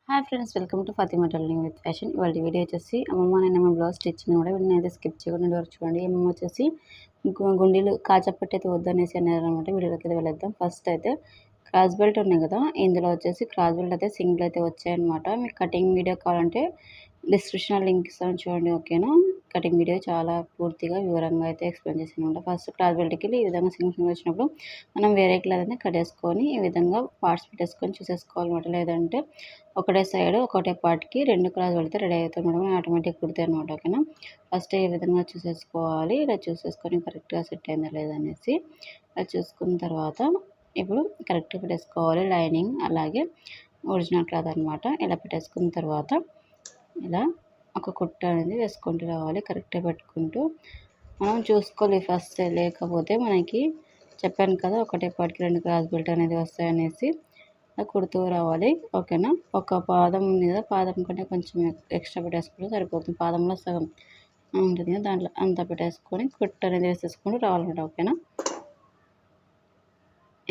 Hi friends, welcome to Fatima tailoring with fashion. ఇవాళ video వచ్చేసి అమ్మమ్మ నేను బ్లౌజ్ స్టిచ్చింగ్ కూడా వీడియో స్కిప్ చేయకుండా వరకు చూడండి. అమ్మమ్మ వచ్చేసి గుండీలు కాచపట్టి అయితే వద్దనేసి అన్నారనమాట. వీడియోకి అయితే వెళ్ళేద్దాం. ఫస్ట్ అయితే క్రాస్ బెల్ట్ ఉన్నాయి కదా, ఇందులో వచ్చేసి క్రాస్ బెల్ట్ అయితే సింగిల్ అయితే వచ్చాయన్నమాట. మీకు కటింగ్ వీడియో కావాలంటే డిస్క్రిప్షన్లో లింక్ ఇస్తాను చూడండి, ఓకేనా. కటింగ్ వీడియో చాలా పూర్తిగా వివరంగా అయితే ఎక్స్ప్లెయిన్ చేసాను. ఫస్ట్ క్రాస్ బెల్ట్కి ఈ విధంగా సింగిల్ వచ్చినప్పుడు మనం వేరే క్లాత్ అయితే కట్ చేసుకొని ఈ విధంగా పార్ట్స్ పెట్టేసుకొని చూసేసుకోవాలన్నమాట. లేదంటే ఒకటే సైడ్ ఒకటే పార్ట్కి రెండు క్రాస్ పెడితే రెడీ అవుతుంది మేడం, ఆటోమేటిక్ కుడతాయి అనమాట, ఓకేనా. ఫస్ట్ ఈ విధంగా చూసేసుకోవాలి. ఇలా చూసేసుకొని కరెక్ట్గా సెట్ అయిందా లేదనేసి అది చూసుకున్న తర్వాత ఇప్పుడు కరెక్ట్గా పెట్టేసుకోవాలి. లైనింగ్ అలాగే ఒరిజినల్ క్లాత్ అనమాట. ఇలా పెట్టేసుకున్న తర్వాత ఇలా ఒక కుట్ట అనేది వేసుకుంటూ రావాలి. కరెక్ట్గా పెట్టుకుంటూ మనం చూసుకోవాలి ఫస్ట్. లేకపోతే మనకి చెప్పాను కదా, ఒకటే పార్ట్కి రెండు క్రాస్ బెల్ట్ అనేది వస్తాయనేసి కుడుతూ రావాలి, ఓకేనా. ఒక పాదం ఉంది కదా, పాదం కంటే కొంచెం ఎక్స్ట్రా పెట్టేసుకుంటే సరిపోతుంది. పాదంలో సగం ఉంటుంది కదా, దాంట్లో అంతా పెట్టేసుకొని కుట్టు అనేది వేసేసుకుంటూ రావాలన్నమాట, ఓకేనా.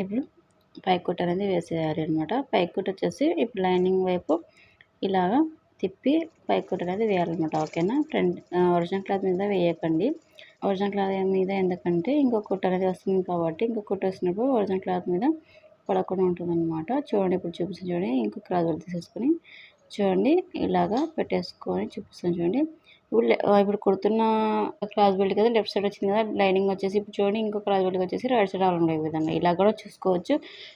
ఇప్పుడు పై కుట్టు అనేది వేసేయాలి అనమాట. పై కుట్టు వచ్చేసి ఇప్పుడు లైనింగ్ వైపు ఇలాగా తిప్పి పై కుట్టు అనేది వేయాలన్నమాట, ఓకేనా. ఫ్రంట్ ఒరిజినల్ క్లాత్ మీద వేయకండి. ఒరిజినల్ క్లాత్ మీద ఎందుకంటే ఇంకో కుట్టు అనేది వస్తుంది కాబట్టి, ఇంకో కుట్టు వస్తున్నప్పుడు ఒరిజినల్ క్లాత్ మీద పడకుండా ఉంటుందన్నమాట. చూడండి, ఇప్పుడు చూపిస్తాను చూడండి. ఇంకో క్రాస్ బెల్ట్ తీసేసుకొని చూడండి ఇలాగా పెట్టేసుకొని చూపిస్తాను చూడండి. ఇప్పుడు కుడుతున్న క్రాస్ బెల్ట్ కదా లెఫ్ట్ సైడ్ వచ్చింది కదా లైనింగ్ వచ్చేసి, ఇప్పుడు చూడండి ఇంకో క్రాస్ బెల్ట్ వచ్చేసి రైట్ సైడ్ రావాలి. ఈ విధంగా ఇలా కూడా చూసుకోవచ్చు.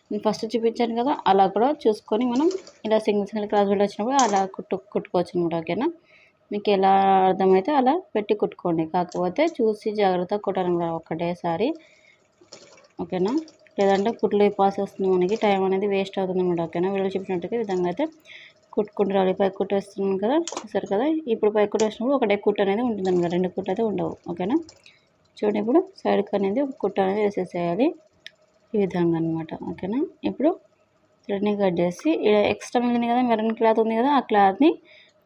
నేను ఫస్ట్ చూపించాను కదా, అలా కూడా చూసుకొని మనం ఇలా సింగిల్ క్రాస్ బెల్ట్ వచ్చినప్పుడు అలా కుట్టుకోవచ్చు అనమాట, ఓకేనా. మీకు ఎలా అర్థమైతే అలా పెట్టి కుట్టుకోండి. కాకపోతే చూసి జాగ్రత్తగా కుట్టాలన్నమాట ఒకటేసారి, ఓకేనా. లేదంటే కుట్లు ఇప్పాల్సి వస్తుంది, మనకి టైం అనేది వేస్ట్ అవుతుంది అనమాట, ఓకేనా. వీళ్ళు చెప్పినట్టుగా ఈ విధంగా అయితే కుట్టుకుంటూ రావాలి. పై కుట్టు వేస్తున్నాం కదా, చూసారు కదా. ఇప్పుడు పై కుట్టు వేసినప్పుడు ఒకటే కుట్టు అనేది ఉంటుంది అనమాట, రెండు కుట్లు అయితే ఉండవు, ఓకేనా. చూడండి, ఇప్పుడు సైడ్కి అనేది ఒక కుట్టు అనేది వేసేసేయాలి ఈ విధంగా అనమాట, ఓకేనా. ఇప్పుడు థ్రెడ్ని కట్ చేసి ఎక్స్ట్రా మిగిలింది కదా, మెరూన్ క్లాత్ ఉంది కదా, ఆ క్లాత్ని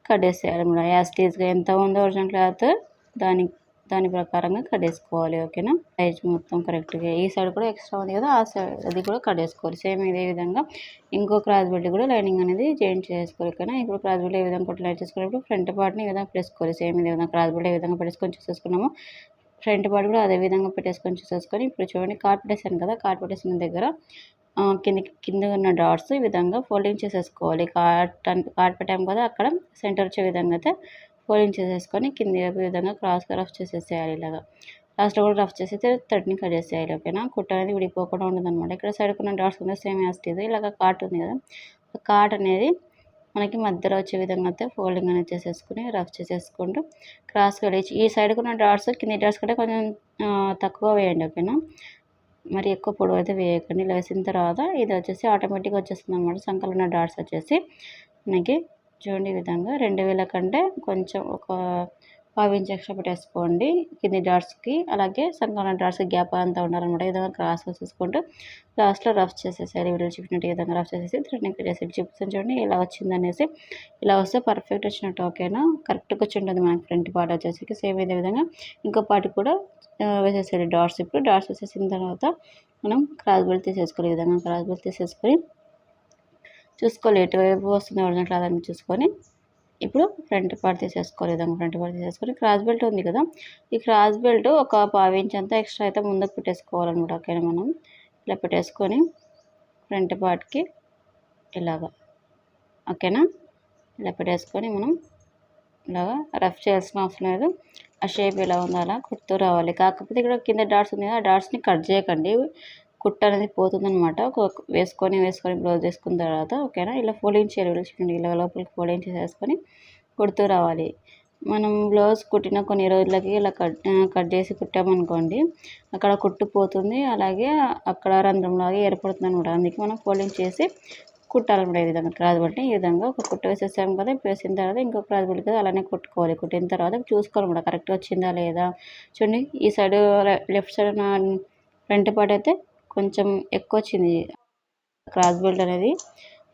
కట్ చేసేయాలి అనమాట. యాస్టీజ్గా ఎంత ఉందో ఒరిజినల్ క్లాత్ దాని ప్రకారంగా కట్ చేసుకోవాలి, ఓకేనా. సైజ్ మొత్తం కరెక్ట్గా ఈ సైడ్ కూడా ఎక్స్ట్రా ఉంది కదా, ఆ సైడ్ అది కూడా కట్ చేసుకోవాలి. సేమ్ ఇదే విధంగా ఇంకో క్రాస్ బెల్ట్ కూడా లైనింగ్ అనేది జాయింట్ చేసుకోవాలి, ఓకేనా. ఇప్పుడు క్రాస్ బెల్ట్ ఏ విధంగా కొట్టి లైట్ చేసుకున్నప్పుడు ఫ్రంట్ పార్ట్ని ఈ విధంగా పెట్టేసుకోవాలి. సేమ్ ఇదే విధంగా క్రాస్ బెల్ట్ ఏ విధంగా పెట్టేసుకొని చూసేసుకున్నాము, ఫ్రంట్ పార్ట్ కూడా అదే విధంగా పెట్టేసుకొని చూసేసుకొని ఇప్పుడు చూడండి కార్డ్ పెట్టేసాను కదా, కార్డ్ పెట్టేసిన దగ్గర కింద ఉన్న డాట్స్ ఈ విధంగా ఫోల్డింగ్ చేసేసుకోవాలి. కార్డ్ పెట్టాము కదా, అక్కడ సెంటర్ వచ్చే విధంగా అయితే ఫోల్డింగ్ చేసేసుకొని కింద ఈ విధంగా క్రాస్గా రఫ్ చేసేసేయాలి. ఇలాగా లాస్ట్లో కూడా రఫ్ చేసేసి థ్రెడ్ని కట్ చేసేయాలి, ఓకేనా. కుట్ట అనేది విడిపోకుండా ఉంటుంది అనమాట. ఇక్కడ సైడ్ ఉన్న డాట్స్ ఉంది సేమ్ యాస్టీజ్. ఇలాగ కాట్ ఉంది కదా, కాట్ అనేది మనకి మధ్యలో వచ్చే విధంగా అయితే ఫోల్డింగ్ అనేది చేసేసుకుని రఫ్ చేసేసుకుంటూ క్రాస్గా లేచి ఈ సైడ్కి ఉన్న డాట్స్ కింద డాట్స్ కంటే కొంచెం తక్కువ వేయండి, ఓకేనా. మరి ఎక్కువ పొడవు అయితే వేయకండి. ఇలా వేసిన తర్వాత ఇది వచ్చేసి ఆటోమేటిక్గా వచ్చేస్తుంది అనమాట. సంకలు ఉన్న డాట్స్ వచ్చేసి మనకి చూడండి ఈ విధంగా 2000 కంటే కొంచెం ఒక 1/2 ఇంచ్ ఎక్స్ట్రా పెట్టేసుకోండి కింది డాట్స్కి. అలాగే సంకలన డాట్స్కి గ్యాప్ అంతా ఉండాలన్నమాట. ఈ విధంగా క్రాస్ వచ్చేసుకుంటూ లాస్ట్లో రఫ్ చేసేసారి. వీడియో చెప్పినట్టు ఈ విధంగా రఫ్ చేసేసి థ్రెడ్ని కట్ చేసి చూపిస్తాను చూడండి ఎలా వచ్చిందనేసి. ఇలా వస్తే పర్ఫెక్ట్ వచ్చినట్టు, ఓకేనా. కరెక్ట్గా వచ్చి ఉంటుంది మనకి ఫ్రంట్ పార్ట్ వచ్చేసి. సేమ్ ఇదే విధంగా ఇంకో పార్ట్ కూడా వేసేసారి డాట్స్. ఇప్పుడు డాట్స్ వేసేసిన తర్వాత మనం క్రాస్ బెల్ట్ తీసేసుకోవాలి. ఈ విధంగా క్రాస్ బెల్ట్ తీసేసుకొని చూసుకోవాలి ఎటువైపు వస్తుంది ఒరిజినల్ క్లాత్ అని చూసుకొని ఇప్పుడు ఫ్రంట్ పార్ట్ తీసేసుకోవాలి. విధంగా ఫ్రంట్ పార్ట్ తీసేసుకొని క్రాస్ బెల్ట్ ఉంది కదా, ఈ క్రాస్ బెల్ట్ ఒక 1/2 ఇంచ్ అంతా ఎక్స్ట్రా అయితే ముందుకు పెట్టేసుకోవాలన్నమాట, ఓకేనా. మనం ఇలా పెట్టేసుకొని ఫ్రంట్ పార్ట్కి ఇలాగా, ఓకేనా. ఇలా పెట్టేసుకొని మనం ఇలాగా రఫ్ చేయాల్సిన అవసరం లేదు. ఆ షేప్ ఎలా ఉందో అలా కుడుతూ రావాలి. కాకపోతే ఇక్కడ కింద డాట్స్ ఉంది కదా, ఆ డాట్స్ని కట్ చేయకండి, కుట్ట అనేది పోతుందన్నమాట. వేసుకొని బ్లౌజ్ వేసుకున్న తర్వాత, ఓకేనా. ఇలా ఫోల్డింగ్ చేయాలి. ఇలా లోపలికి ఫోల్డింగ్ చేసేసుకొని కుడుతూ రావాలి. మనం బ్లౌజ్ కుట్టిన కొన్ని రోజులకి ఇలా కట్ చేసి కుట్టామనుకోండి, అక్కడ కుట్టుపోతుంది, అలాగే అక్కడ రంధ్రంలాగా ఏర్పడుతుంది అనమాట. అందుకే మనం ఫోల్డింగ్ చేసి కుట్టాలన్నమాట. ఈ విధంగా క్రాస్ బెల్ట్ ఈ విధంగా ఒక కుట్టు వేసేసాం కదా, ఇప్పుడు వేసిన తర్వాత ఇంకో క్రాస్ బెల్ట్ కదా అలానే కుట్టుకోవాలి. కుట్టిన తర్వాత చూసుకోవాలన్నమాట కరెక్ట్గా వచ్చిందా లేదా. చూడండి ఈ side left side front part అయితే కొంచెం ఎక్కువ వచ్చింది, క్రాస్ బెల్ట్ అనేది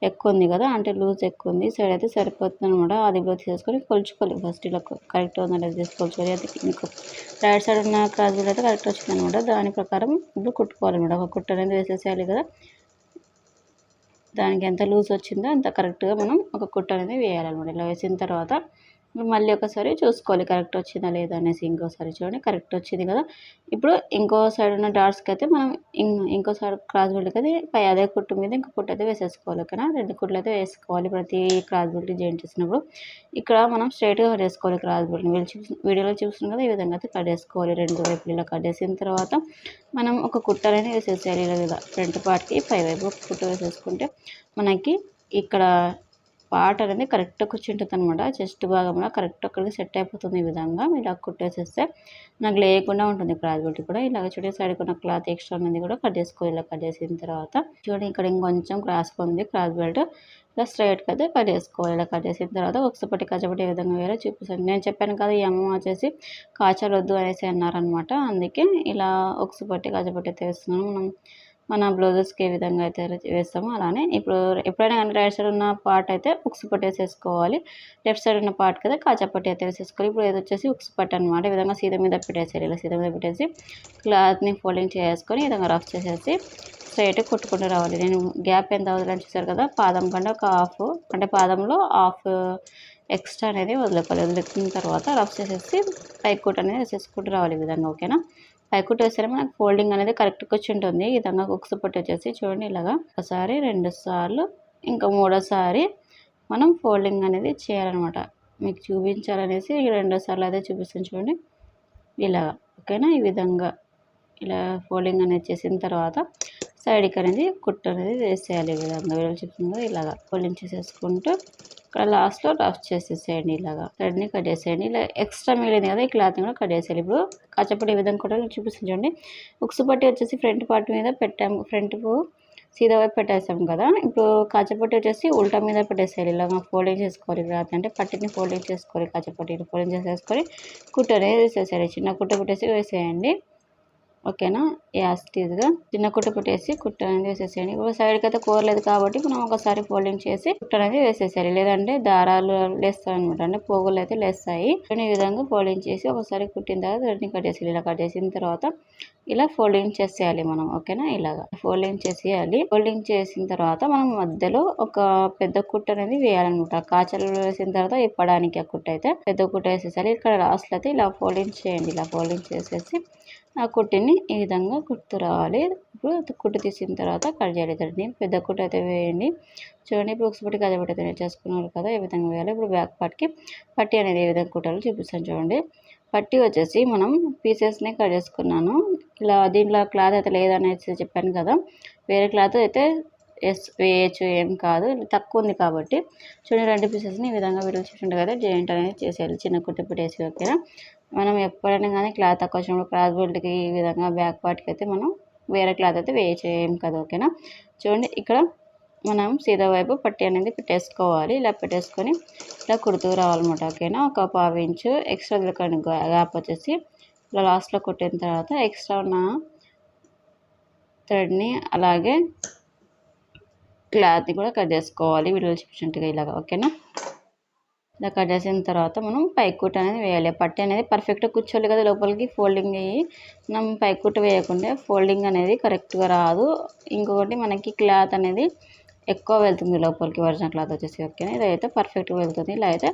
ఎక్కువ ఉంది కదా, అంటే లూజ్ ఎక్కువ ఉంది. సైడ్ అయితే సరిపోతుంది అనమాట. అది బ్లౌజ్ తీసుకొని కొలుచుకోవాలి. ఫస్ట్ ఇలా కరెక్ట్ ఉందంటే తీసుకోవాలి. అది ఇంకో రైట్ సైడ్ ఉన్న క్రాస్ బెల్ట్ అయితే కరెక్ట్ వచ్చింది అనమాట. దాని ప్రకారం ఇప్పుడు కుట్టుకోవాలన్నమాట. ఒక కుట్టు అనేది వేసేసేయాలి కదా. దానికి ఎంత లూజ్ వచ్చిందో అంత కరెక్ట్గా మనం ఒక కుట్టు అనేది వేయాలన్నమాట. ఇలా వేసిన తర్వాత మళ్ళీ ఒకసారి చూసుకోవాలి కరెక్ట్ వచ్చిందా లేదా అనేసి. ఇంకోసారి చూడండి కరెక్ట్ వచ్చింది కదా. ఇప్పుడు ఇంకో సైడ్ ఉన్న డాట్స్కి అయితే మనం ఇంకో సైడ్ క్రాస్ బెల్ట్కి అయితే అదే కుట్టు మీద ఇంకో కుట్టు అయితే వేసేసుకోవాలి. ఓకేనా, 2 కుట్లు అయితే వేసుకోవాలి ప్రతి క్రాస్ బెల్ట్ జాయిన్ చేసినప్పుడు. ఇక్కడ మనం స్ట్రైట్గా కట్ చేసుకోవాలి క్రాస్ బెల్ట్ని. వీడియోలో చూస్తున్నాం కదా, ఈ విధంగా అయితే కట్ చేసుకోవాలి. 2 వైపులు ఇలా కట్ చేసిన తర్వాత మనం ఒక కుట్టు అనేది వేసేసేయాలి. ఇలా ఫ్రంట్ పార్ట్కి పై వైపు ఒక కుట్టు వేసేసుకుంటే మనకి ఇక్కడ పార్ట్ అనేది కరెక్ట్గా కూర్చుంటుంది అనమాట. చెస్ట్ భాగంలో కరెక్ట్ అక్కడికి సెట్ అయిపోతుంది. ఈ విధంగా ఇలా కుట్టేసేస్తే నాకు లేకుండా ఉంటుంది క్రాస్ బెల్ట్ కూడా. ఇలాగ చూడండి సైడ్కి ఉన్న క్లాత్ ఎక్స్ట్రా అనేది కూడా కట్ చేసుకోవాలి. ఇలా కట్ చేసిన తర్వాత చూడండి ఇక్కడ ఇంకొంచెం క్రాస్గా ఉంది క్రాస్ బెల్ట్. ఇలా స్ట్రైట్గా అయితే కట్ చేసుకోవాలి. ఇలా కట్ చేసిన తర్వాత ఒకసపట్టి కచ్చపట్టి ఏ విధంగా వేరే చూపిస్తాను. నేను చెప్పాను కదా, ఈ అమ్మ వచ్చేసి కాచలొద్దు అనేసి అన్నారనమాట. అందుకే ఇలా ఒకసపట్టి కచ్చపట్టి అయితే వేస్తున్నాను. మన బ్లౌజెస్కి ఏ విధంగా అయితే వేస్తామో అలానే ఇప్పుడు ఎప్పుడైనా కానీ రైట్ సైడ్ ఉన్న పార్ట్ అయితే ఉక్స్ పట్టు వేసేసుకోవాలి. లెఫ్ట్ సైడ్ ఉన్న పార్ట్కి అయితే కాజాపట్టి అయితే వేసేసుకోవాలి. ఇప్పుడు ఇది వచ్చేసి ఉక్స్ పట్టు అనమాట. ఈ విధంగా సీదా మీద పెట్టేసేయాలి. ఇలా సీదా మీద పెట్టేసి క్లాత్ని ఫోల్డింగ్ చేసుకొని ఈ విధంగా రఫ్ చేసేసి స్ట్రైట్గా కొట్టుకుంటూ రావాలి. నేను గ్యాప్ ఎంత వదలని చూసారు కదా, పాదం కంటే ఒక హాఫ్, అంటే పాదంలో హాఫ్ ఎక్స్ట్రా అనేది వదులుకోవాలి. వదిలిన తర్వాత రఫ్ చేసేసి పైకి కుట్టు అనేది వేసేసుకుంటూ రావాలి. ఈ విధంగా ఓకేనా. పైకుట్టు వేస్తే మనకు ఫోల్డింగ్ అనేది కరెక్ట్గా వచ్చి ఉంటుంది. ఈ విధంగా ఉక్స్ పట్టు వచ్చేసి చూడండి ఇలాగా ఒకసారి 2 సార్లు ఇంకా 3వసారి మనం ఫోల్డింగ్ అనేది చేయాలన్నమాట. మీకు చూపించాలనేసి 2 సార్లు అయితే చూపిస్తాను చూడండి ఇలాగా. ఓకేనా, ఈ విధంగా ఇలా ఫోల్డింగ్ అనేది చేసిన తర్వాత సైడ్కి అనేది కుట్టు అనేది వేసేయాలి. ఈ విధంగా వీడియో చెప్తుంది ఇలాగా ఫోల్డింగ్ చేసేసుకుంటూ ఇక్కడ లాస్ట్లో రఫ్ చేసేసేయండి. ఇలాగా థ్రెడ్ని కట్ చేసేయండి. ఇలా ఎక్స్ట్రా మిగిలింది కదా, ఈ క్లాత్ని కూడా కట్ చేసేయాలి. ఇప్పుడు కచ్చపట్టి ఈ విధంగా కూడా చూపిస్తుంది చూడండి. ఉక్స్ పట్టి వచ్చేసి ఫ్రంట్ పార్ట్ మీద పెట్టాము, ఫ్రంట్కు సీదా వైపు పెట్టేసాము కదా. ఇప్పుడు కాచపట్టి వచ్చేసి ఉల్టా మీద పెట్టేసేయాలి. ఇలా ఫోల్డింగ్ చేసుకోవాలి క్లాత్, అంటే పట్టిని ఫోల్డింగ్ చేసుకోవాలి. కాచపట్టిని ఫోల్డింగ్ చేసేసుకొని కుట్టు అనేది వేసేసేయాలి. చిన్న కుట్టు పెట్టేసి వేసేయండి. ఓకేనా, యాస్టీజ్గా చిన్న కుట్టు పెట్టేసి కుట్టు అనేది వేసేసేయండి. ఇప్పుడు సైడ్కి అయితే కోరలేదు కాబట్టి మనం ఒకసారి ఫోల్డింగ్ చేసి కుట్టు అనేది వేసేసేయాలి. లేదంటే దారాలు లేస్తాయి అనమాట, అంటే పోగులు అయితే లేస్తాయి. ఈ విధంగా ఫోల్డింగ్ చేసి ఒకసారి కుట్టిన తర్వాత థ్రెడ్ని కట్ చేసేయాలి. ఇలా కట్ చేసిన తర్వాత ఇలా ఫోల్డింగ్ చేసేయాలి మనం. ఓకేనా, ఇలాగా ఫోల్డింగ్ చేసేయాలి. ఫోల్డింగ్ చేసిన తర్వాత మనం మధ్యలో ఒక పెద్ద కుట్టు అనేది వేయాలన్నమాట. కాచలు వేసిన తర్వాత ఇప్పడానికి ఆ కుట్టు అయితే పెద్ద కుట్టు వేసేసాలి. ఇక్కడ లాస్ట్లో అయితే ఇలా ఫోల్డింగ్ చేయండి. ఇలా ఫోల్డింగ్ చేసేసి ఆ కుట్టిని ఈ విధంగా కుట్టు రావాలి. ఇప్పుడు కుట్టు తీసిన తర్వాత కట్ చేయాలి. థ్రెడ్ని పెద్ద కుట్టు అయితే వేయండి. చూడండి ఇప్పుడు ఒకసారి కజపట్టి అయితే చేసుకున్నారు కదా, ఏ విధంగా వేయాలి. ఇప్పుడు బ్యాక్ పార్ట్కి పట్టి అనేది ఏ విధంగా కుట్టాలో చూపిస్తాను చూడండి. పట్టి వచ్చేసి మనం పీసెస్ని కట్ చేసుకున్నాను. ఇలా దీంట్లో క్లాత్ అయితే లేదనేసి చెప్పాను కదా, వేరే క్లాత్ అయితే వేయచ్చు, ఏం కాదు, తక్కువ ఉంది కాబట్టి. చూడండి 2 పీసెస్ని ఈ విధంగా వీడియో చూసింటే కదా జాయింట్ అనేది చేసేయాలి. చిన్న కుట్టు పెట్టేసి. ఓకేనా, మనం ఎప్పుడైనా కానీ క్లాత్ తక్కువ వచ్చినప్పుడు క్రాస్ బెల్ట్కి ఈ విధంగా బ్యాక్ పార్ట్కి అయితే మనం వేరే క్లాత్ అయితే వేయచ్చు, ఏం కాదు. ఓకేనా, చూడండి ఇక్కడ మనం సీదా వైపు పట్టి అనేది పెట్టేసుకోవాలి. ఇలా పెట్టేసుకొని ఇలా కుడుతూ రావాలన్నమాట. ఓకేనా, ఒక 1/2 ఇంచు ఎక్స్ట్రా వదలకండి. గ్యాప్ వచ్చేసి ఇలా లాస్ట్లో కుట్టిన తర్వాత ఎక్స్ట్రా ఉన్న థ్రెడ్ని అలాగే క్లాత్ని కూడా కట్ చేసుకోవాలి వీడియోలో చూపించినట్టుగా ఇలాగా. ఓకేనా, ఇలా కట్ చేసిన తర్వాత మనం పైకుట్టు అనేది వేయాలి. పట్టి అనేది పర్ఫెక్ట్గా కూర్చోవాలి కదా లోపలికి ఫోల్డింగ్ అయ్యి. మనం పైకుట్టు వేయకుండా ఫోల్డింగ్ అనేది కరెక్ట్గా రాదు. ఇంకొకటి మనకి క్లాత్ అనేది ఎక్కువ వెళ్తుంది లోపలికి, ఒరిజినల్ క్లాత్ వచ్చేసి. ఓకేనా, ఇదైతే పర్ఫెక్ట్గా వెళ్తుంది. ఇలా అయితే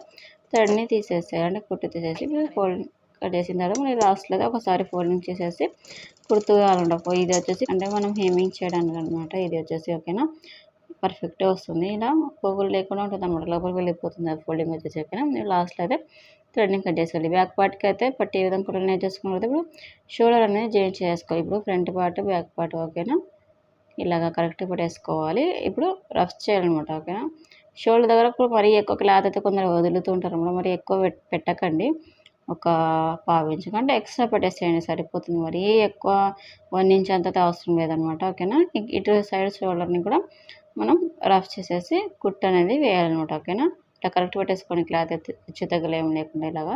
థ్రెడ్ని తీసేసేయాలి, అంటే కుట్టు తీసేసి ఫోల్డింగ్ కట్ చేసిన తర్వాత మనం లాస్ట్లో ఒకసారి ఫోల్డింగ్ చేసేసి కుడుతూ కావాలంట. ఇది వచ్చేసి అంటే మనం హేమింగ్ చేయడానికి అనమాట ఇది వచ్చేసి. ఓకేనా, పర్ఫెక్ట్గా వస్తుంది. ఇలా పోగులు లేకుండా ఉంటుంది అనమాట, లోపలికి వెళ్ళిపోతుంది ఫోల్డింగ్ వచ్చేసి. ఓకేనా, లాస్ట్లో అయితే థ్రెడ్ని కట్ చేసుకోవాలి. బ్యాక్ పార్ట్కి అయితే పట్టి ఏ విధంగా కూడా నేను చేసుకున్న ఇప్పుడు షోల్డర్ అనేది జాయిన్ చేసుకోవాలి. ఇప్పుడు ఫ్రంట్ పార్ట్ బ్యాక్ పార్ట్. ఓకేనా, ఇలాగా కరెక్ట్గా పెట్టేసుకోవాలి. ఇప్పుడు రఫ్ చేయాలన్నమాట. ఓకేనా, షోల్డర్ దగ్గర కూడా మరీ ఎక్కువ క్లాత్ అయితే కొందరు వదులుతూ ఉంటారు అన్నమాట. మరి ఎక్కువ పెట్టకండి, ఒక 1/2 ఇంచు కంటే ఎక్స్ట్రా పెట్టేసేయండి సరిపోతుంది. మరీ ఎక్కువ 1 ఇంచ్ అంత అవసరం లేదనమాట. ఓకేనా, ఇటు సైడ్ షోల్డర్ని కూడా మనం రఫ్ చేసేసి కుట్టు అనేది వేయాలన్నమాట. ఓకేనా, ఇట్లా కరెక్ట్ పెట్టేసుకొని క్లాత్ అయితే హెచ్చు తగ్గులు ఏమి లేకుండా ఇలాగా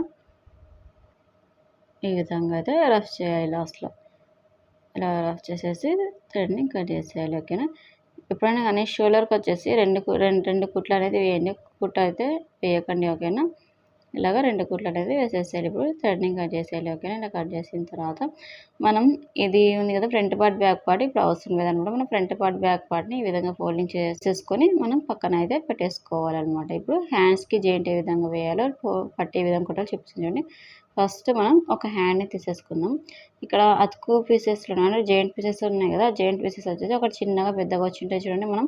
ఈ విధంగా అయితే రఫ్ చేయాలి. లాస్ట్లో ఇలా రఫ్ చేసేసి థ్రెడ్ని కట్ చేసేయాలి. ఓకేనా, ఎప్పుడైనా కానీ షోల్డర్కి వచ్చేసి రెండు కుట్లు అనేది వేయండి, కుట్టు అయితే వేయకండి. ఓకేనా, ఇలాగ 2 కుట్లు అనేది వేసేసేయాలి. ఇప్పుడు థ్రెడ్‌ని కట్ చేసేయాలి. ఓకేనా. ఇలా కట్ చేసిన తర్వాత మనం ఇది ఉంది కదా ఫ్రంట్ పార్ట్, బ్యాక్ పార్ట్ ఇప్పుడు అవసరం లేదనమాట. మనం ఫ్రంట్ పార్ట్, బ్యాక్ పార్ట్‌ని ఈ విధంగా ఫోల్డింగ్ చేసేసుకొని మనం పక్కన అయితే పెట్టేసుకోవాలనమాట. ఇప్పుడు హ్యాండ్స్‌కి జాయింట్ ఏ విధంగా వేయాలో పట్టే విధంగా కుట్టాలో చెప్తాను చూడండి. ఫస్ట్ మనం ఒక హ్యాండ్‌ని తీసేసుకుందాం. ఇక్కడ అతుకు పీసెస్‌లో అంటే జాయింట్ పీసెస్ ఉన్నాయి కదా! జాయింట్ పీసెస్ వచ్చేసి ఒకటి చిన్నగా, పెద్దగా వచ్చుంటాయి చూడండి. మనం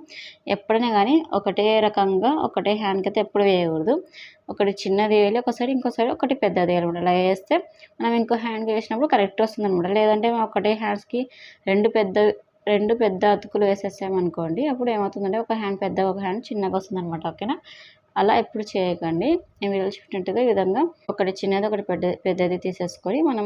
ఎప్పుడైనా గానీ ఒకటే రకంగా ఒకటే హ్యాండ్‌కైతే ఎప్పుడు వేయకూడదు. ఒకటి చిన్నది వేయాలి ఒక సైడ్, ఇంకో సైడ్ ఒకటి పెద్దది వేయాలనమాట. అలా వేస్తే మనం ఇంకో హ్యాండ్‌కి వేసినప్పుడు కరెక్ట్ వస్తుందనమాట. లేదంటే ఒకటే హ్యాండ్స్‌కి 2 పెద్ద అతుకులు వేసేసామనుకోండి, అప్పుడు ఏమవుతుందంటే ఒక హ్యాండ్ పెద్దగా, ఒక హ్యాండ్ చిన్నగా వస్తుందనమాట. ఓకేనా. అలా ఎప్పుడు చేయకండి. నేను వీడియోలో చెప్పినట్టుగా ఈ విధంగా ఒకటి చిన్నది, ఒకటి పెద్దది తీసేసుకొని మనం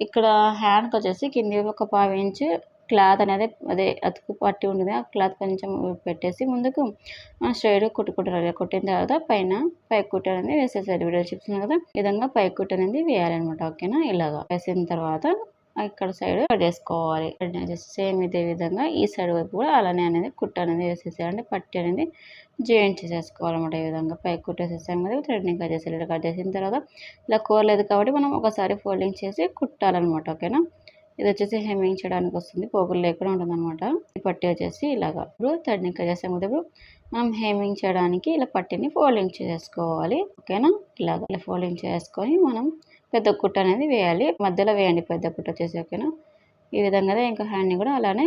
ఇక్కడ హ్యాండ్‌కొచ్చేసి కింది ఒక పావు ఇంచు క్లాత్ అనేది అదే అతుకు పట్టి ఉంటుంది. ఆ క్లాత్ కొంచెం పెట్టేసి ముందుకు స్ట్రెయిట్‌గా కుట్టుకుంటారు. కుట్టిన తర్వాత పై కుట్టు అనేది వేసేసేయాలి. వీడియోలో చెప్తున్నాను కదా! ఈ విధంగా పై కుట్టు అనేది వేయాలనమాట. ఓకేనా. ఇలాగా వేసిన తర్వాత ఇక్కడ సైడ్ కట్ చేసుకోవాలి. సేమ్ ఇదే విధంగా ఈ సైడ్ వైపు కూడా అలానే అనేది కుట్టు అనేది వేసేసేయాలి. అంటే పట్టి అనేది జాయింట్ చేసేసుకోవాలన్నమాట. ఈ విధంగా పైకి కుట్టేసేసాం కదా! థ్రెడ్‌ని కట్ చేసేయాలి. ఇలా కట్ చేసిన తర్వాత ఇలా కోరలేదు కాబట్టి మనం ఒకసారి ఫోల్డింగ్ చేసి కుట్టాలన్నమాట. ఓకేనా. ఇది వచ్చేసి హెమ్మింగ్ చేయడానికి వస్తుంది. పోగులు లేకుండా ఉంటుందన్నమాట. ఈ పట్టీ వచ్చేసి ఇలాగా. ఇప్పుడు థ్రెడ్‌ని కట్ చేసాం కదా! ఇప్పుడు మనం హెమ్మింగ్ చేయడానికి ఇలా పట్టీని ఫోల్డింగ్ చేసేసుకోవాలి. ఓకేనా. ఇలా ఫోల్డింగ్ చేసుకొని మనం పెద్ద కుట్టు అనేది వేయాలి. మధ్యలో వేయండి పెద్ద కుట్టు వచ్చేసి. ఓకేనా. ఈ విధంగానే ఇంకా హ్యాండ్‌ని కూడా అలానే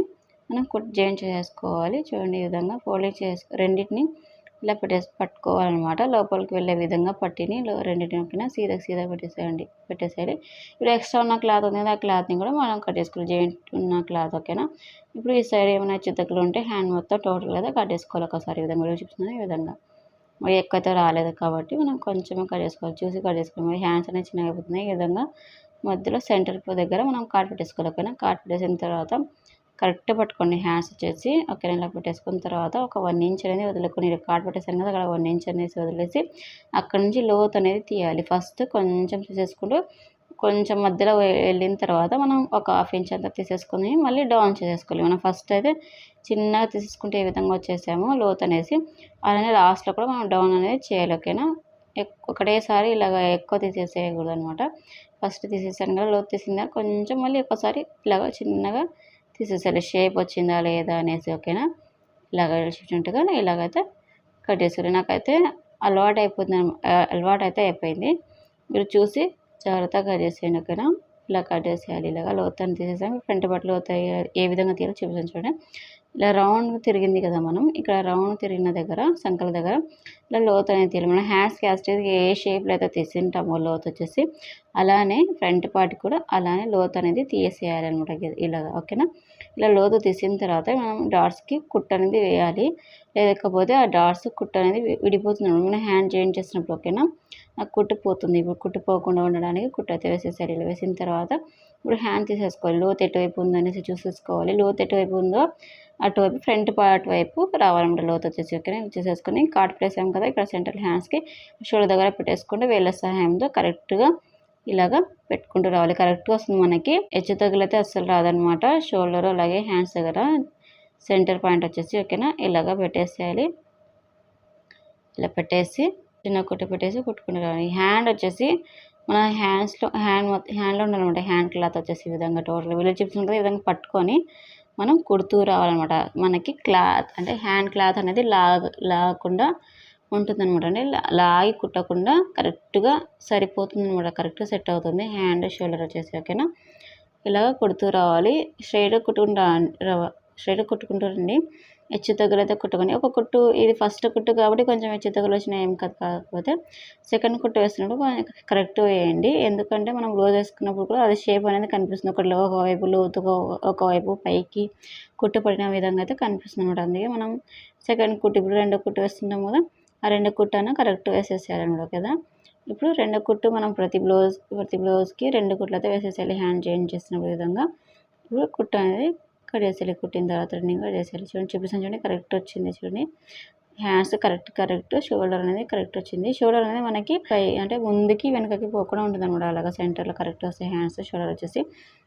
మనం జాయింట్ చేసేసుకోవాలి. చూడండి ఈ విధంగా ఫోల్డింగ్ రెండిటిని ఇలా పట్టుకోవాలన్నమాట. లోపలికి వెళ్ళే విధంగా పట్టీని రెండిటిని ఓకేనా. సీదా పెట్టేసేయాలి. ఇప్పుడు ఎక్స్ట్రా ఉన్న క్లాత్ ఉంది కదా! ఆ క్లాత్‌ని కూడా మనం కట్ చేసుకోవాలి. జాయింట్ ఉన్న క్లాత్. ఓకేనా. ఇప్పుడు ఈ సైడ్ ఏమైనా చితకులు ఉంటే హ్యాండ్ మొత్తం టోటల్ కదా కట్ చేసుకోవాలి ఒకసారి. ఈ విధంగా వీడియో చూపిస్తున్నాను. ఈ విధంగా మరి ఎక్కువైతే రాలేదు కాబట్టి మనం కొంచెమే కట్ చేసుకోవాలి. చూసి కట్ చేసుకోవాలి. మరి హ్యాండ్స్ అనేవి చిన్నగా అయిపోతున్నాయి. ఈ విధంగా మధ్యలో సెంటర్ దగ్గర మనం కాట్ పెట్టేసుకోవాలి. ఓకేనా. కాట్ పెట్టేసిన తర్వాత కరెక్ట్ పట్టుకోండి హ్యాండ్స్ వచ్చేసి. ఓకేనా. ఇలా పెట్టేసుకున్న తర్వాత ఒక 1 ఇంచ్ అనేది వదులుకొని కాట్ పెట్టేసాను కదా! అక్కడ 1 ఇంచ్ అనేసి వదిలేసి అక్కడ నుంచి లోతు అనేది తీయాలి. ఫస్ట్ కొంచెం తీసేసుకుంటూ కొంచెం మధ్యలో వెళ్ళిన తర్వాత మనం ఒక హాఫ్ ఇంచ్ అంతా తీసేసుకొని మళ్ళీ డౌన్ చేసేసుకోవాలి. మనం ఫస్ట్ అయితే చిన్నగా తీసేసుకుంటే ఏ విధంగా వచ్చేసామో లోతు అనేసి అలానే లాస్ట్‌లో కూడా మనం డౌన్ అనేది చేయాలి. ఓకేనా. ఒకటేసారి ఇలాగ ఎక్కువ తీసేసేయకూడదు అనమాట. ఫస్ట్ తీసేసాను కదా! లోతు తీసిందా కొంచెం మళ్ళీ ఒకసారి ఇలాగ చిన్నగా తీసేసేయాలి. షేప్ వచ్చిందా లేదా అనేసి. ఓకేనా. ఇలాగ చూసినట్టుగా ఇలాగైతే కట్ చేసుకోవాలి. నాకైతే అలవాటైతే అయిపోయింది. మీరు చూసి జాగ్రత్తగా కట్ చేసేయండి. ఓకేనా. ఇలా కట్ చేసేయాలి. ఇలాగ లోతని తీసేసాము. ఫ్రంట్ పార్ట్ లోతు ఏ విధంగా తీయాలో చూపిస్తాను చూడండి. ఇలా రౌండ్ తిరిగింది కదా! మనం ఇక్కడ రౌండ్ తిరిగిన దగ్గర సంకల దగ్గర ఇలా లోతు అనేది తీయాలి. మనం హ్యాండ్స్‌కి ఏ షేప్‌లో అయితే తీసింటామో లోతు వచ్చేసి అలానే ఫ్రంట్ పార్ట్ కూడా అలానే లోతు అనేది తీసేయాలన్నమాట. ఇలాగ. ఓకేనా. ఇలా లోతు తీసిన తర్వాత మనం డాట్స్‌కి కుట్టు అనేది వేయాలి. లేకపోతే ఆ డాట్స్ కుట్టు అనేది విడిపోతుంది. మనం హ్యాండ్ జాయింట్ చేసినప్పుడు. ఓకేనా. ఆ కుట్టు పోతుంది. ఇప్పుడు కుట్టు పోకుండా ఉండడానికి కుట్టు అయితే వేసేసారి. ఇలా వేసిన తర్వాత ఇప్పుడు హ్యాండ్ తీసేసుకోవాలి. లోతు ఎటువైపు ఉందనేసి చూసేసుకోవాలి. లోతు ఎటువైపు ఉందో అటువైపు ఫ్రంట్ పార్ట్ వైపు రావాలన్నమాట లోతు వచ్చేసి. ఓకేనా. చేసేసుకొని కాట్ పెట్టేసాం కదా! ఇక్కడ సెంటర్ హ్యాండ్స్‌కి షోల్డర్ దగ్గర పెట్టేసుకుంటే వేళ్ళ సహాయంతో కరెక్ట్‌గా ఇలాగా పెట్టుకుంటూ రావాలి. కరెక్ట్‌గా వస్తుంది మనకి. హెచ్చు తగులైతే అస్సలు రాదనమాట. షోల్డర్ అలాగే హ్యాండ్స్ దగ్గర సెంటర్ పాయింట్ వచ్చేసి. ఓకేనా. ఇలాగా పెట్టేసేయాలి. ఇలా పెట్టేసి చిన్న కుట్టు పెట్టేసి కుట్టుకుంటూ రావాలి. హ్యాండ్ వచ్చేసి మన హ్యాండ్లో ఉండాలన్నమాట. హ్యాండ్ క్లాత్ వచ్చేసి ఈ విధంగా టోటల్ వీడియో చూపిస్తుంది కదా! ఈ విధంగా పట్టుకొని మనం కుడుతూ రావాలన్నమాట. మనకి క్లాత్ అంటే హ్యాండ్ క్లాత్ అనేది లాగకుండా ఉంటుందన్నమాట. అంటే లాగి కుట్టకుండా కరెక్ట్‌గా సరిపోతుందన్నమాట. కరెక్ట్‌గా సెట్ అవుతుంది హ్యాండ్, షోల్డర్ వచ్చేసి. ఓకేనా. ఇలాగ కుడుతూ రావాలి. స్ట్రెయిట్‌గా కుట్టుకుంటూ రండి. హెచ్చు తగ్గులైతే కుట్టుకొని ఒక కుట్టు ఇది ఫస్ట్ కుట్టు కాబట్టి కొంచెం హెచ్చు తగ్గులు వచ్చినా ఏం కాదు. కాకపోతే సెకండ్ కుట్టు వేస్తున్నప్పుడు కరెక్ట్‌గా వేయండి. ఎందుకంటే మనం బ్లౌజ్ వేసుకున్నప్పుడు కూడా అది షేప్ అనేది కనిపిస్తుంది. ఒకవైపు లోతుగా ఒకవైపు పైకి కుట్టు పడిన విధంగా అయితే కనిపిస్తుంది అనమాట. అందుకే మనం సెకండ్ కుట్టు ఇప్పుడు రెండో కుట్టు వేస్తున్నాం కదా! ఆ రెండో కుట్టు కరెక్ట్ వేసేసేయాలన్నమాట కదా! ఇప్పుడు రెండో కుట్టు మనం ప్రతి బ్లౌజ్‌కి 2 కుట్లు అయితే వేసేసేయాలి. హ్యాండ్ జాయింట్ చేసినప్పుడు విధంగా. ఇప్పుడు కుట్టు అనేది కట్ చేసేయాలి. కుట్టిన తర్వాత రన్నింగ్ కట్ చేసేయాలి. చూడండి చూపిస్తాను చూడండి. కరెక్ట్ వచ్చింది చూడండి. Hands correct. షోల్డర్ అనేది కరెక్ట్ వచ్చింది. షోల్డర్ అనేది మనకి అంటే ముందుకి వెనకకి పోకుండా ఉంటుందన్నమాట. అలాగా సెంటర్లో కరెక్ట్ వస్తాయి హ్యాండ్స్, షోల్డర్ వచ్చేసి.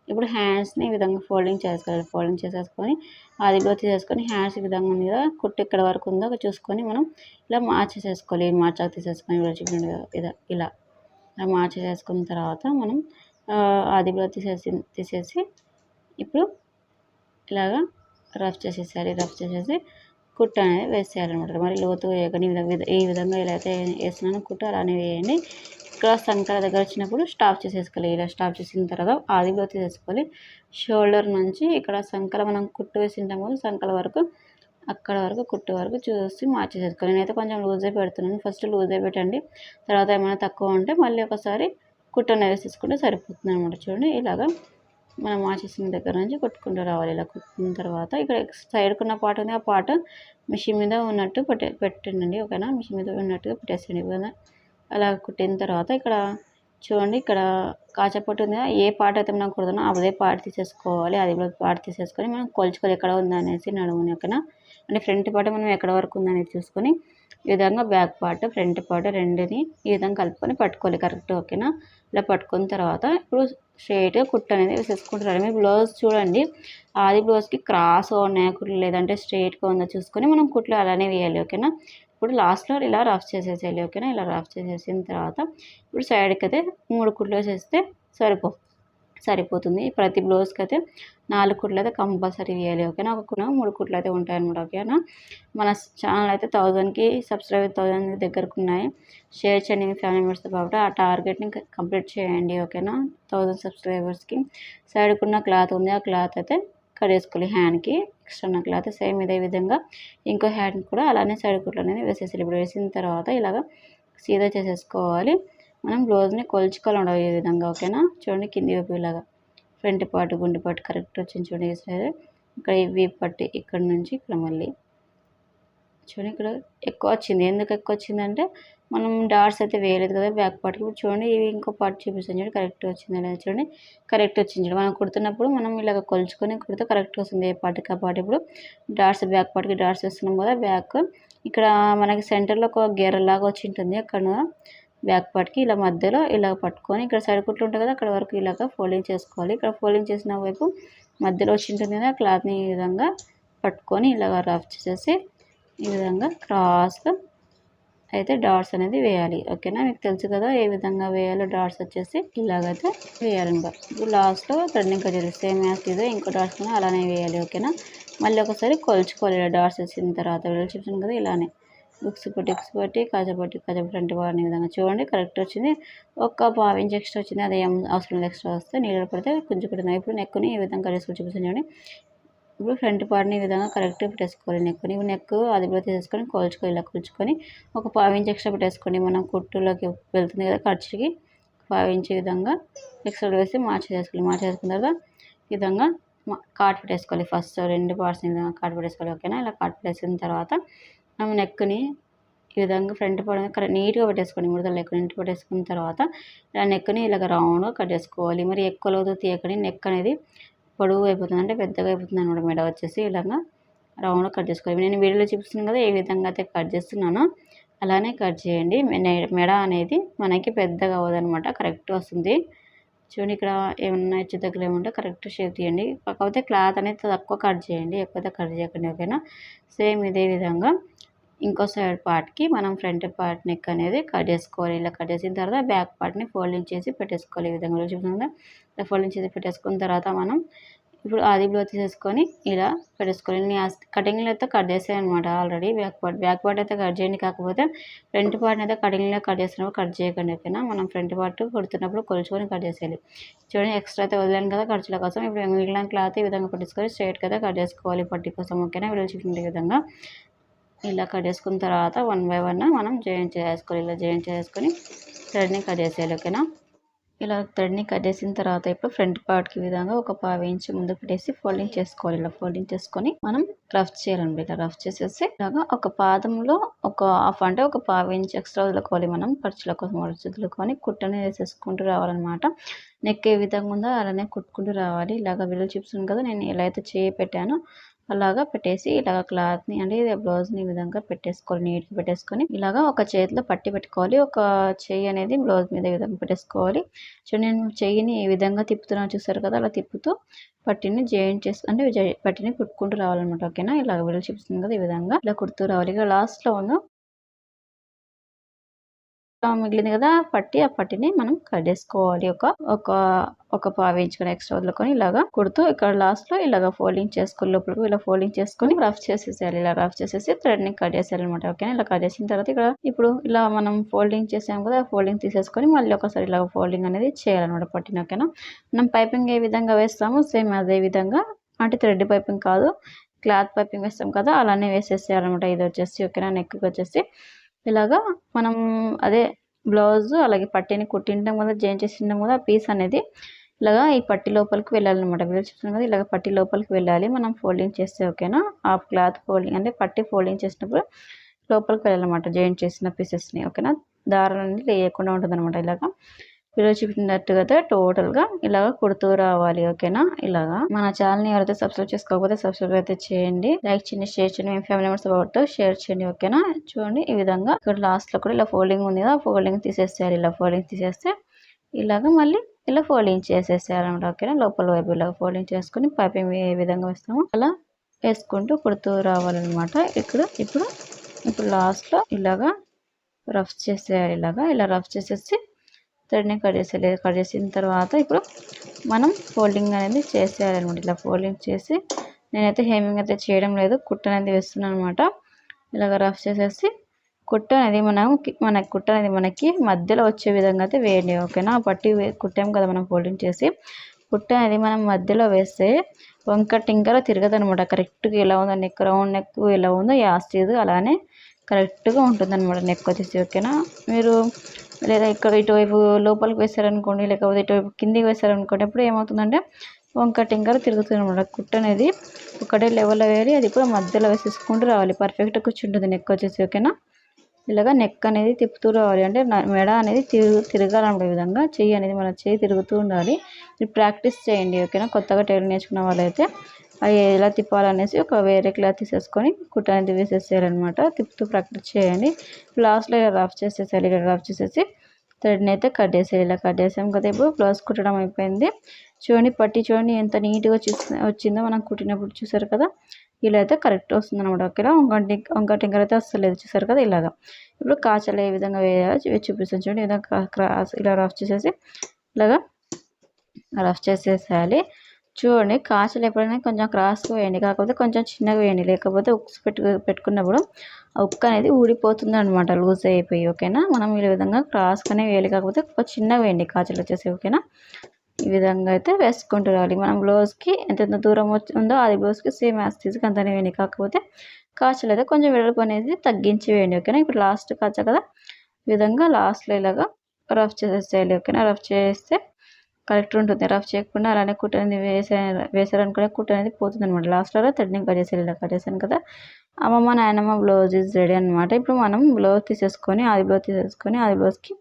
ఇప్పుడు హ్యాండ్స్ని ఈ విధంగా ఫోల్డింగ్ చేసుకోవాలి. ఫోల్డింగ్ చేసేసుకొని ఆదిలో తీసేసుకొని హ్యాండ్స్ ఈ విధంగా ఉంది కదా! కుట్టు ఎక్కడ వరకు ఉందో చూసుకొని మనం ఇలా మార్చేసేసుకోవాలి. మార్చాక తీసేసుకొని చూడండి ఇలా అలా మార్చి చేసుకున్న తర్వాత మనం ఆది బ్లౌజ్ తీసేసి ఇప్పుడు ఇలాగా రఫ్ చేసేసేయాలి. రఫ్ చేసేసి కుట్టు అనేది వేసేయాలన్నమాట. మరి లోతు వేయకండి. ఈ విధంగా ఎలా అయితే వేస్తున్నానో కుట్టు అలానే వేయండి. ఇక్కడ సంకల దగ్గర వచ్చినప్పుడు స్టాప్ చేసేసుకోవాలి. ఇలా స్టాప్ చేసిన తర్వాత ఆది బ్లౌజ్ తీసేసుకోవాలి. షోల్డర్ నుంచి ఇక్కడ సంకల మనం కుట్టు వేసింటాం కదా, సంకల వరకు అక్కడ వరకు కుట్టు వరకు చూసి మార్చేసేసుకోవాలి. నేనైతే కొంచెం లూజే పెడుతున్నాను. ఫస్ట్ లూజే పెట్టండి. తర్వాత ఏమైనా తక్కువ ఉంటే మళ్ళీ ఒకసారి కుట్టు అనేది వేసేసుకుంటే సరిపోతుంది అనమాట. చూడండి ఇలాగా మనం మార్చేసిన దగ్గర నుంచి కుట్టుకుంటూ రావాలి. ఇలా కుట్టిన తర్వాత ఇక్కడ సైడ్కున్న పార్ట్ ఉంది, ఆ పార్ట్ మిషన్ మీద ఉన్నట్టు పెట్టండి. ఓకేనా, మిషన్ మీద ఉన్నట్టుగా పెట్టేసండి కదా. అలా కుట్టిన తర్వాత ఇక్కడ చూడండి, ఇక్కడ కాచపట్టు ఉంది, ఏ పార్ట్ అయితే మనం కుడుతున్నామో అదే పార్ట్ తీసేసుకోవాలి. అది కూడా పార్ట్ తీసేసుకొని మనం కొలుచుకోవాలి ఎక్కడ ఉందనేసి నడుముని. ఓకేనా, అంటే ఫ్రంట్ పార్ట్ మనం ఎక్కడ వరకు ఉందనేది చూసుకొని ఈ విధంగా బ్యాక్ పార్ట్ ఫ్రంట్ పార్ట్ రెండుని ఈ విధంగా కలుపుకొని పట్టుకోవాలి కరెక్ట్. ఓకేనా, ఇలా పట్టుకున్న తర్వాత ఇప్పుడు స్ట్రైట్గా కుట్టు అనేది వేసేసుకుంటారు. మీరు బ్లౌజ్ చూడండి, ఆది బ్లౌజ్కి క్రాస్గా ఉన్నాయా కుట్లు లేదంటే స్ట్రైట్గా ఉందో చూసుకొని మనం కుట్లు అలానే వేయాలి. ఓకేనా, ఇప్పుడు లాస్ట్లో ఇలా రఫ్ చేసేసేయాలి. ఓకేనా, ఇలా రఫ్ చేసేసిన తర్వాత ఇప్పుడు సైడ్కి అయితే 3 కుట్లు వేసేస్తే సరిపోతుంది. ప్రతి బ్లౌజ్కి అయితే 4 కుట్లు అయితే కంపల్సరీ వేయాలి. ఓకేనా, ఒక 3 కుట్లు అయితే ఉంటాయన్నమాట. ఓకేనా, మన ఛానల్ అయితే 1000కి సబ్స్క్రైబర్ 1000 దగ్గరకు ఉన్నాయి. షేర్ చేయండి మీ ఫ్యామిలీ మెంబర్స్తో కాబట్టి ఆ టార్గెట్ని కంప్లీట్ చేయండి. ఓకేనా, 1000 సబ్స్క్రైబర్స్కి. సైడ్కున్న క్లాత్ ఉంది, ఆ క్లాత్ అయితే కట్ చేసుకోవాలి. హ్యాండ్కి ఎక్స్ట్రా ఉన్న క్లాత్ సేమ్ ఇదే విధంగా ఇంకో హ్యాండ్ కూడా అలానే సైడ్ కుట్లు అనేది వేసేసాలి. ఇప్పుడు వేసిన తర్వాత ఇలాగ సీదా చేసేసుకోవాలి. మనం బ్లౌజ్ని కొలుచుకోవాలి ఈ విధంగా. ఓకేనా, చూడండి కింది వైపు ఇలాగా ఫ్రంట్ పార్ట్ గుండు పార్ట్ కరెక్ట్ వచ్చింది చూడండి. ఇక్కడ ఇవి పట్టి ఇక్కడ నుంచి ఇక్కడ మళ్ళీ చూడండి ఇక్కడ ఎక్కువ వచ్చింది. ఎందుకు ఎక్కువ వచ్చిందంటే మనం డాట్స్ అయితే వేయలేదు కదా బ్యాక్ పార్ట్కి. చూడండి ఇవి ఇంకో పార్ట్ చూపిస్తాను చూడండి, కరెక్ట్ వచ్చింది అనేది చూడండి. కరెక్ట్ వచ్చింది చూడండి. మనం కుడుతున్నప్పుడు మనం ఇలాగ కొలుచుకొని కుడితే కరెక్ట్ వస్తుంది ఏ పార్ట్కి ఆ పార్ట్. ఇప్పుడు డాట్స్ బ్యాక్ పార్ట్కి డాట్స్ వేస్తున్నాం కదా, బ్యాక్ ఇక్కడ మనకి సెంటర్లో ఒక గెర్రలాగా వచ్చి ఉంటుంది. అక్కడ బ్యాక్ పార్ట్కి ఇలా మధ్యలో ఇలా పట్టుకొని ఇక్కడ సైడ్ కుట్లు ఉంటాయి కదా, అక్కడ వరకు ఇలాగ ఫోల్డింగ్ చేసుకోవాలి. ఇక్కడ ఫోల్డింగ్ చేసిన వైపు మధ్యలో వచ్చి ఉంటుంది కదా, క్లాత్ని ఈ విధంగా పట్టుకొని ఇలాగ రఫ్ చేసేసి ఈ విధంగా క్రాస్గా అయితే డాట్స్ అనేది వేయాలి. ఓకేనా, మీకు తెలుసు కదా ఏ విధంగా వేయాలో. డాట్స్ వచ్చేసి ఇలాగైతే వేయాలన్నమాట. ఇప్పుడు లాస్ట్లో థ్రెడ్నింగ్ కట్ చేయాలి. సేమ్ యాస్ ఇదే ఇంకో డాట్స్ కూడా అలానే వేయాలి. ఓకేనా, మళ్ళీ ఒకసారి కొలుచుకోవాలి. డాట్స్ వేసిన తర్వాత చూసాను కదా ఇలానే బుక్స్ పట్టి కాజపట్టి ఫ్రంట్ వాడిన విధంగా చూడండి కరెక్ట్ వచ్చింది. ఒక 1/2 ఇంచ్ ఎక్స్ట్రా వచ్చింది, అది ఏం అవసరం లేదు. ఎక్స్ట్రా వస్తే నీళ్ళు పడితే కొంచెం కుట్టింది. ఇప్పుడు నెక్కుని ఈ విధంగా కట్టేసుకొని చూపిస్తాను చూడండి. ఇప్పుడు ఫ్రంట్ పార్ట్ని ఈ విధంగా కరెక్ట్గా పెట్టేసుకోవాలి. నెక్ అది కూడా తీసేసుకొని కొలుచుకొని ఇలా కొలుచుకొని ఒక 1/2 ఇంచ్ ఎక్స్ట్రా పెట్టేసుకోండి. మనం కుట్టులోకి వెళ్తుంది కదా ఖర్చుకి 1/2 ఇంచ్ విధంగా ఎక్స్ట్రా వేసి మార్చేసుకున్న తర్వాత ఈ విధంగా కాట్ పెట్టేసుకోవాలి. ఫస్ట్ 2 పార్ట్స్ని ఈ విధంగా కాట్ పెట్టేసుకోవాలి. ఓకేనా, ఇలా కాట్ పెట్టేసుకున్న తర్వాత మనం నెక్ని ఈ విధంగా ఫ్రంట్ పార్ట్ నీట్గా పెట్టేసుకోండి. ముడతలు లేకుండా నీట్గా పెట్టేసుకున్న తర్వాత ఇలా నెక్ని ఇలాగ రౌండ్గా కట్ చేసుకోవాలి. మరి ఎక్కువ లోతు తీయకండి. నెక్ అనేది పొడవు అయిపోతుంది, అంటే పెద్దగా అయిపోతుంది అనమాట. మెడ వచ్చేసి ఇలాగా రౌండ్గా కట్ చేసుకోవాలి. నేను వీడియోలో చూపిస్తున్నాను కదా ఏ విధంగా అయితే కట్ చేస్తున్నానో అలానే కట్ చేయండి. మెడ అనేది మనకి పెద్దగా అవ్వదనమాట, కరెక్ట్ వస్తుంది. చూడండి ఇక్కడ ఏమన్నా హెచ్చు తగ్గులు ఏమంటే కరెక్ట్ షేప్ తీయండి. కాకపోతే క్లాత్ అనేది తక్కువ కట్ చేయండి, ఎక్కువ కట్ చేయకండి. ఓకేనా, సేమ్ ఇదే విధంగా ఇంకో సైడ్ పార్ట్కి మనం ఫ్రంట్ పార్ట్ నెక్ అనేది కట్ చేసుకోవాలి. ఇలా కట్ చేసిన తర్వాత బ్యాక్ పార్ట్ని ఫోల్డింగ్ చేసి పెట్టేసుకోవాలి. ఈ విధంగా చూపిస్తుంది ఇలా ఫోల్డింగ్ చేసి పెట్టేసుకున్న తర్వాత మనం ఇప్పుడు ఆది బ్లౌజ్ తీసేసుకొని ఇలా పెట్టేసుకోవాలి. నేను కటింగ్లో అయితే కట్ చేసాను అనమాట ఆల్రెడీ. బ్యాక్ పార్ట్ అయితే కట్ చేయండి, కాకపోతే ఫ్రంట్ పార్ట్ని అయితే కటింగ్లో కట్ చేసినప్పుడు కట్ చేయకండి. ఓకేనా, మనం ఫ్రంట్ పార్ట్ కుడుతున్నప్పుడు కొలుచుకొని కట్ చేసేయాలి. చూడండి ఎక్స్ట్రా అయితే వదిలేను కదా ఖర్చుల కోసం. ఇప్పుడు మిగిలిన క్లాత్ ఈ విధంగా పట్టించుకొని స్ట్రైట్గా అయితే కట్ చేసుకోవాలి పట్టి కోసం. ఓకేనా, వీడియో చూపించే విధంగా ఇలా కట్ చేసుకున్న తర్వాత 1 బై 1 మనం జాయింట్ చేసుకోవాలి. ఇలా జాయింట్ చేసుకొని థ్రెడ్ని కట్ చేసేయాలి. ఓకేనా, ఇలా థ్రెడ్ని కట్ చేసిన తర్వాత ఇప్పుడు ఫ్రంట్ పార్ట్కి విధంగా ఒక 1/2 ఇంచ్ ముందు పెట్టేసి ఫోల్డింగ్ చేసుకోవాలి. ఇలా ఫోల్డింగ్ చేసుకొని మనం రఫ్ చేయాలండి. ఇలా రఫ్ చేసేసి ఇలాగా ఒక పాదంలో ఒక హాఫ్ అంటే ఒక 1/2 ఇంచ్ ఎక్స్ట్రా వదులుకోవాలి. మనం ఖర్చుల కోసం వదులుకొని కుట్టని వేసేసుకుంటూ రావాలన్నమాట. నెక్ ఏ విధంగా ఉందో అలానే కుట్టుకుంటూ రావాలి. ఇలాగ వీడియో చూపిస్తున్నాను కదా, నేను ఎలా అయితే చేయి పెట్టానో అలాగా పెట్టేసి ఇలాగ క్లాత్ని అంటే బ్లౌజ్ని ఈ విధంగా పెట్టేసుకోవాలి. నీట్గా పెట్టేసుకొని ఇలాగా ఒక చేతిలో పట్టి పెట్టుకోవాలి. ఒక చెయ్యి అనేది బ్లౌజ్ మీద ఈ విధంగా పెట్టేసుకోవాలి. సో నేను చెయ్యిని ఏ విధంగా తిప్పుతున్నాను చూసారు కదా, అలా తిప్పుతూ పట్టిని జాయింట్ చేసి అంటే పట్టిని కుట్టుకుంటూ రావాలన్నమాట. ఓకేనా, ఇలాగ వీడియో చూపిస్తుంది కదా ఈ విధంగా ఇలా కుడుతూ రావాలి. ఇక లాస్ట్లో మిగిలింది కదా పట్టి, ఆ పట్టిని మనం కట్ చేసుకోవాలి. ఒక ఒక పావు ఇంచుకొని ఎక్స్ట్రా వదులుకొని ఇలాగా కుడుతూ ఇక్కడ లాస్ట్ లో ఇలాగా ఫోల్డింగ్ చేసుకుని లోపలికి ఇలా ఫోల్డింగ్ చేసుకొని రఫ్ చేసేసేయాలి. ఇలా రఫ్ చేసేసి థ్రెడ్ ని కట్ చేసేయాలి అనమాట. ఓకేనా, ఇలా కట్ చేసిన తర్వాత ఇక్కడ ఇప్పుడు ఇలా మనం ఫోల్డింగ్ చేసాం కదా, ఫోల్డింగ్ తీసేసుకొని మళ్ళీ ఒకసారి ఇలా ఫోల్డింగ్ అనేది చేయాలన్నమాట పట్టిన. ఓకేనా, మనం పైపింగ్ ఏ విధంగా వేస్తామో సేమ్ అదే విధంగా, అంటే థ్రెడ్ పైపింగ్ కాదు, క్లాత్ పైపింగ్ వేస్తాం కదా, అలానే వేసేసేయాలన్నమాట. ఇది వచ్చేసి ఓకేనా, నెక్ వచ్చేసి ఇలాగా మనం అదే బ్లౌజ్ అలాగే పట్టీని కుట్టింటాం కదా, జాయిన్ చేసింటాం కదా, పీస్ అనేది ఇలాగా ఈ పట్టి లోపలికి వెళ్ళాలన్నమాట. వీళ్ళు చెప్తున్నాం కదా, ఇలాగ పట్టి లోపలికి వెళ్ళాలి మనం ఫోల్డింగ్ చేస్తే. ఓకేనా, ఆ క్లాత్ ఫోల్డింగ్ అంటే పట్టి ఫోల్డింగ్ చేసినప్పుడు లోపలికి వెళ్ళాలన్నమాట జాయిన్ చేసిన పీసెస్ని. ఓకేనా, దారాలు అనేది లేకుండా ఉంటుంది అనమాట. ఇలాగా వీడియో చూపినట్టుగా టోటల్గా ఇలాగ కుడుతూ రావాలి. ఓకేనా, ఇలాగా మన ఛానల్ని ఎవరైతే సబ్స్క్రైబ్ చేసుకోకపోతే సబ్స్క్రైబ్ అయితే చేయండి, లైక్ చేయండి, షేర్ చేయండి, మీ ఫ్యామిలీ మెంబర్స్ అబౌట్ షేర్ చేయండి. ఓకేనా, చూడండి ఈ విధంగా ఇక్కడ లాస్ట్లో కూడా ఇలా ఫోల్డింగ్ ఉంది కదా, ఫోల్డింగ్ తీసేసేయాలి. ఇలా ఫోల్డింగ్ తీసేస్తే ఇలాగ మళ్ళీ ఇలా ఫోల్డింగ్ చేసేసేయాలన్నమాట. ఓకేనా, లోపల వైపు ఇలా ఫోల్డింగ్ చేసుకుని పైపింగ్ ఏ విధంగా వేస్తామో అలా వేసుకుంటూ కుడుతూ రావాలన్నమాట. ఇప్పుడు లాస్ట్లో ఇలాగా రఫ్ చేసేయాలి. ఇలా రఫ్ చేసేసి థ్రెడ్ని కట్ చేసేయాలి. కట్ చేసిన తర్వాత ఇప్పుడు మనం ఫోల్డింగ్ అనేది చేసేయాలన్నమాట. ఇలా ఫోల్డింగ్ చేసి నేనైతే హేమింగ్ అయితే చేయడం లేదు, కుట్ట అనేది వేస్తున్నాను అనమాట. ఇలాగ రఫ్ చేసేసి కుట్ట అనేది కుట్ట అనేది మనకి మధ్యలో వచ్చే విధంగా అయితే వేయండి. ఓకేనా, పట్టి కుట్టాం కదా మనం ఫోల్డింగ్ చేసి, కుట్ట అనేది మనం మధ్యలో వేస్తే వంక టింకర తిరగదు అనమాట. కరెక్ట్గా ఎలా ఉందో నెక్, రౌండ్ నెక్ ఎలా ఉందో యాస్టీజ్ అలానే కరెక్ట్గా ఉంటుంది అనమాట నెక్ వచ్చేసి. ఓకేనా, మీరు లేదా ఇక్కడ ఇటువైపు లోపలికి వేసారనుకోండి, లేకపోతే ఇటువైపు కిందికి వేసారనుకోండి, అప్పుడు ఏమవుతుందంటే వంక టింకర తిరుగుతుంది అనమాట. కుట్ట అనేది ఒకటే లెవెల్లో వేయాలి, అది కూడా మధ్యలో వేసేసుకుంటూ రావాలి, పర్ఫెక్ట్గా కూర్చుంటుంది నెక్ వచ్చేసి. ఓకేనా, ఇలాగ నెక్ అనేది తిప్పుతూ రావాలి, అంటే మెడ అనేది తిరగాలన్నమాట. ఈ విధంగా చెయ్యి అనేది మన చెయ్యి తిరుగుతూ ఉండాలి. మీరు ప్రాక్టీస్ చేయండి. ఓకేనా, కొత్తగా టైలరింగ్ నేర్చుకున్న వాళ్ళైతే అవి ఎలా తిప్పాలనేసి ఒక వేరే క్లాత్ తీసేసుకొని కుట్ట అనేది వేసేసేయాలన్నమాట. తిప్పుతూ ప్రాక్టీస్ చేయండి. లాస్ట్లో ఇలా రఫ్ చేసేసేయాలి. ఇలా రఫ్ చేసేసి థ్రెడ్ని అయితే కట్ చేసేయాలి. ఇలా కట్ చేసాం కదా, ఇప్పుడు బ్లౌజ్ కుట్టడం అయిపోయింది. చూడండి పట్టి చూడండి ఎంత నీట్గా వచ్చిందో మనం కుట్టినప్పుడు, చూసారు కదా, ఇలా అయితే కరెక్ట్ వస్తుంది అనమాట. ఓకేనా, వంక టింకర్ అయితే వస్తలేదు, చూసారు కదా. ఇలాగా ఇప్పుడు కాచలు ఏ విధంగా వేయాలో చూపిస్తాను చూడండి. ఈ విధంగా క్రాస్ ఇలా రఫ్ చేసేసి ఇలాగా రఫ్ చేసేసేయాలి. చూడండి కాచలు ఎప్పుడైనా కొంచెం క్రాస్గా వేయండి, కాకపోతే కొంచెం చిన్నగా వేయండి, లేకపోతే ఉక్స్ పెట్టుకున్నప్పుడు ఆ ఉక్ అనేది ఊడిపోతుంది అనమాట, లూజ్ అయిపోయి. ఓకేనా, మనం ఈ విధంగా క్రాస్గానే వేయాలి, కాకపోతే చిన్నగా వేయండి కాచలు వచ్చేసి. ఓకేనా, ఈ విధంగా అయితే వేసుకుంటూ రావాలి. మనం బ్లౌజ్కి ఎంత దూరం ఉందో అది బ్లౌజ్కి సేమ్ యాస్టీజ్కి అంతనే వేయండి, కాకపోతే కాచలు అయితే కొంచెం వెడల్పు అనేది తగ్గించి వేయండి. ఓకేనా, ఇప్పుడు లాస్ట్ కాచ కదా, ఈ విధంగా లాస్ట్లో ఇలాగా రఫ్ చేసేసేయాలి. ఓకేనా, రఫ్ చేస్తే కరెక్ట్ ఉంటుంది. రఫ్ చేయకుండా అలానే కుట్ట అనేది వేసారనుకునే కుట్ట అనేది పోతుంది అనమాట. లాస్ట్లో థ్రెడ్ని కట్ చేసేయాలి. ఇలా కట్ చేశాను కదా, అమ్మమ్మ నాయనమ్మ బ్లౌజ్ ఈజ్ రెడీ అనమాట. ఇప్పుడు మనం బ్లౌజ్ తీసేసుకొని ఆది బ్లౌజ్కి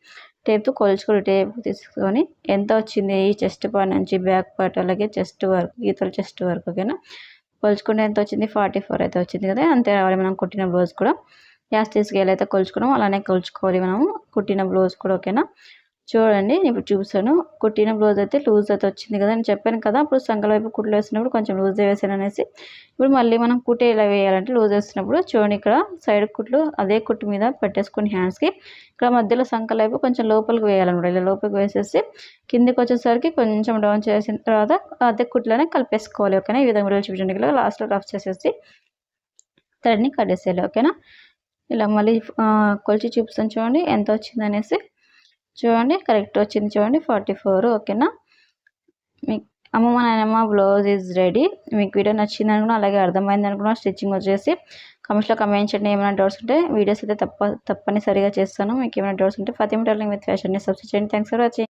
టేప్తో కొలుచుకోవాలి. టేప్ తీసుకొని ఎంత వచ్చింది ఈ చెస్ట్ పార్ట్ నుంచి బ్యాక్ పార్ట్ అలాగే చెస్ట్ వర్క్, గీతల చెస్ట్ వర్క్. ఓకేనా, కొలుచుకుంటే ఎంత వచ్చింది 44 అయితే వచ్చింది కదా, అంతే రావాలి. మనం కుట్టిన బ్లౌజ్ కూడా యాస్టీజ్కి ఎలా అయితే కొలుచుకున్నాం అలానే కొలుచుకోవాలి మనము కుట్టిన బ్లౌజ్ కూడా. ఓకేనా, చూడండి ఇప్పుడు చూసాను కుట్టిన బ్లౌజ్ అయితే లూజ్ అయితే వచ్చింది కదా, నేను చెప్పాను కదా అప్పుడు సంకల వైపు కుట్లు వేసినప్పుడు కొంచెం లూజ్ వేసాను అనేసి. ఇప్పుడు మళ్ళీ మనం కుట్టు ఎలా వేయాలంటే లూజ్ వేసినప్పుడు చూడండి ఇక్కడ సైడ్ కుట్లు అదే కుట్టు మీద పెట్టేసుకొని హ్యాండ్స్కి ఇక్కడ మధ్యలో సంకల వైపు కొంచెం లోపలికి వేయాలన్నమాట. ఇలా లోపలికి వేసేసి కిందికి వచ్చేసరికి కొంచెం డౌన్ చేసిన తర్వాత అదే కుట్లోనే కలిపేసుకోవాలి. ఓకేనా, ఈ విధంగా చూపించండి. ఇలా లాస్ట్లో రఫ్ చేసేసి థ్రెడ్ని కట్ చేసేయాలి. ఓకేనా, ఇలా మళ్ళీ కొలిచి చూపిస్తాను చూడండి ఎంత వచ్చింది అనేసి. చూడండి కరెక్ట్ వచ్చింది చూడండి 44. ఓకేనా, మీకు అమ్మమ్మ నాయనమ్మ బ్లౌజ్ ఈజ్ రెడీ. మీకు వీడియో నచ్చింది అనుకున్నా, అలాగే అర్థమైంది అనుకున్నా, స్టిచ్చింగ్ వచ్చేసి కామెంట్స్లో కమెంట్ చేయండి. ఏమైనా డౌట్స్ ఉంటే వీడియోస్ అయితే తప్పనిసరిగా చేస్తాను. మీకు ఏమైనా డౌట్స్ ఉంటే ఫాతిమా టైలరింగ్ విత్ ఫ్యాషన్ని సబ్స్క్రైబ్ చేయండి. Thanks for watching.